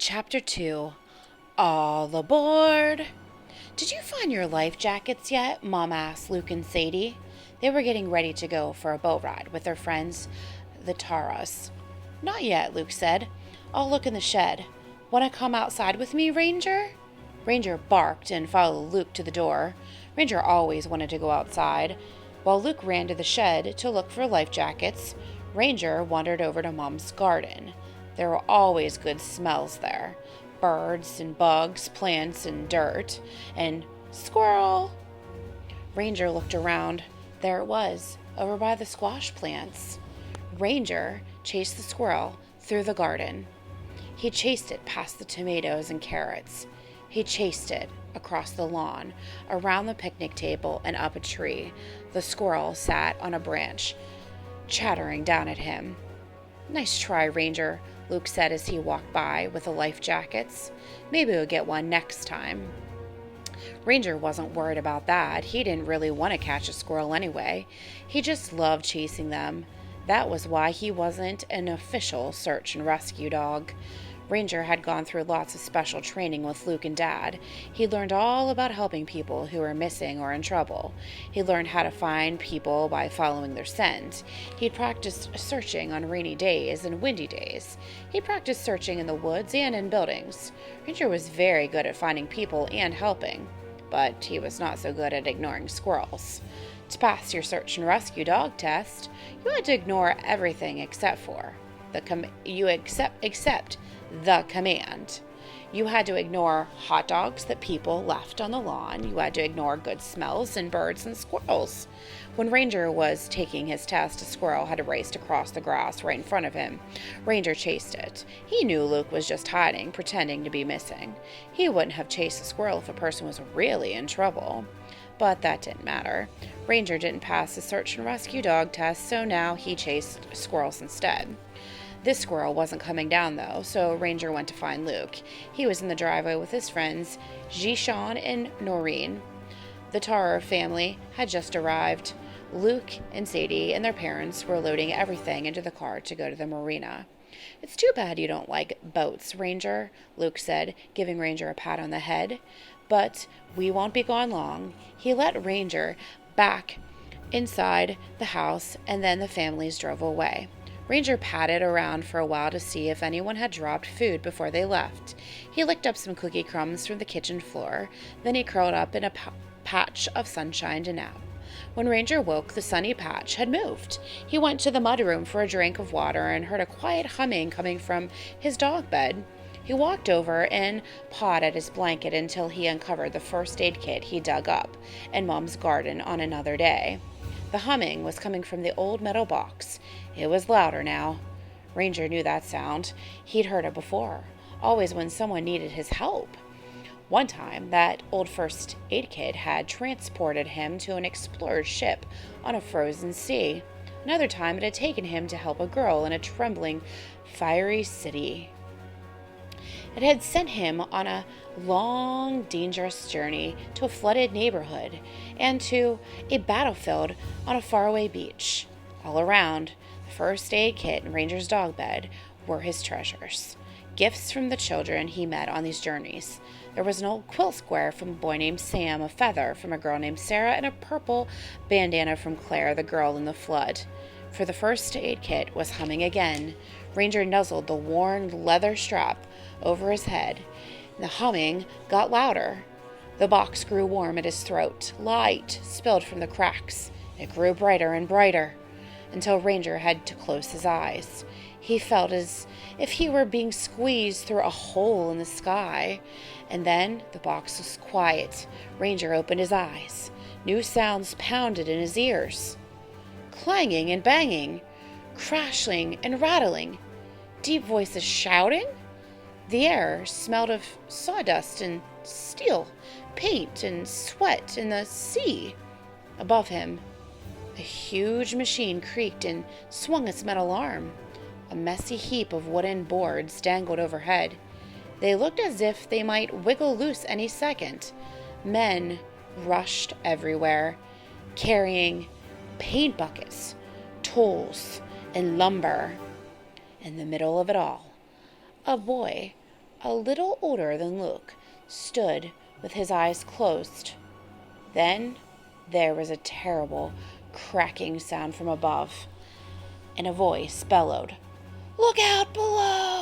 Chapter 2. All aboard! Did you find your life jackets yet? Mom asked Luke and Sadie. They were getting ready to go for a boat ride with their friends, the Taras. Not yet, Luke said. I'll look in the shed. Want to come outside with me, Ranger? Ranger barked and followed Luke to the door. Ranger always wanted to go outside. While Luke ran to the shed to look for life jackets, Ranger wandered over to Mom's garden. There were always good smells there. Birds and bugs, plants and dirt, and squirrel. Ranger looked around. There it was, over by the squash plants. Ranger chased the squirrel through the garden. He chased it past the tomatoes and carrots. He chased it across the lawn, around the picnic table, and up a tree. The squirrel sat on a branch, chattering down at him. Nice try, Ranger, Luke said as he walked by with the life jackets. Maybe we'll get one next time. Ranger wasn't worried about that. He didn't really want to catch a squirrel anyway. He just loved chasing them. That was why he wasn't an official search and rescue dog. Ranger had gone through lots of special training with Luke and Dad. He learned all about helping people who were missing or in trouble. He learned how to find people by following their scent. He'd practiced searching on rainy days and windy days. He practiced searching in the woods and in buildings. Ranger was very good at finding people and helping, but he was not so good at ignoring squirrels. To pass your search and rescue dog test, you had to ignore everything except the command. You had to ignore hot dogs that people left on the lawn. You had to ignore good smells and birds and squirrels. When Ranger was taking his test, a squirrel had raced across the grass right in front of him. Ranger chased it. He knew Luke was just hiding, pretending to be missing. He wouldn't have chased a squirrel if a person was really in trouble. But that didn't matter. Ranger didn't pass the search and rescue dog test, so now he chased squirrels instead. This squirrel wasn't coming down, though, so Ranger went to find Luke. He was in the driveway with his friends, Jishan and Noreen. The Tara family had just arrived. Luke and Sadie and their parents were loading everything into the car to go to the marina. It's too bad you don't like boats, Ranger, Luke said, giving Ranger a pat on the head. But we won't be gone long. He let Ranger back inside the house, and then the families drove away. Ranger patted around for a while to see if anyone had dropped food before they left. He licked up some cookie crumbs from the kitchen floor. Then he curled up in a patch of sunshine to nap. When Ranger woke, the sunny patch had moved. He went to the mudroom for a drink of water and heard a quiet humming coming from his dog bed. He walked over and pawed at his blanket until he uncovered the first aid kit he dug up in Mom's garden on another day. The humming was coming from the old metal box. It was louder now. Ranger knew that sound. He'd heard it before, always when someone needed his help. One time, that old first aid kit had transported him to an explorer's ship on a frozen sea. Another time, it had taken him to help a girl in a trembling, fiery city. It had sent him on a long, dangerous journey to a flooded neighborhood and to a battlefield on a faraway beach. All around, the first aid kit and Ranger's dog bed were his treasures, gifts from the children he met on these journeys. There was an old quilt square from a boy named Sam, a feather from a girl named Sarah, and a purple bandana from Claire, the girl in the flood. For the first aid kit was humming again. Ranger nuzzled the worn leather strap over his head. The humming got louder. The box grew warm at his throat. Light spilled from the cracks. It grew brighter and brighter until Ranger had to close his eyes. He felt as if he were being squeezed through a hole in the sky. And then the box was quiet. Ranger opened his eyes. New sounds pounded in his ears. Clanging and banging, crashing and rattling, deep voices shouting. The air smelled of sawdust and steel, paint and sweat in the sea. Above him, a huge machine creaked and swung its metal arm. A messy heap of wooden boards dangled overhead. They looked as if they might wiggle loose any second. Men rushed everywhere, carrying paint buckets, tools, and lumber. In the middle of it all, a boy a little older than Luke, stood with his eyes closed. Then there was a terrible cracking sound from above, and a voice bellowed, "Look out below!"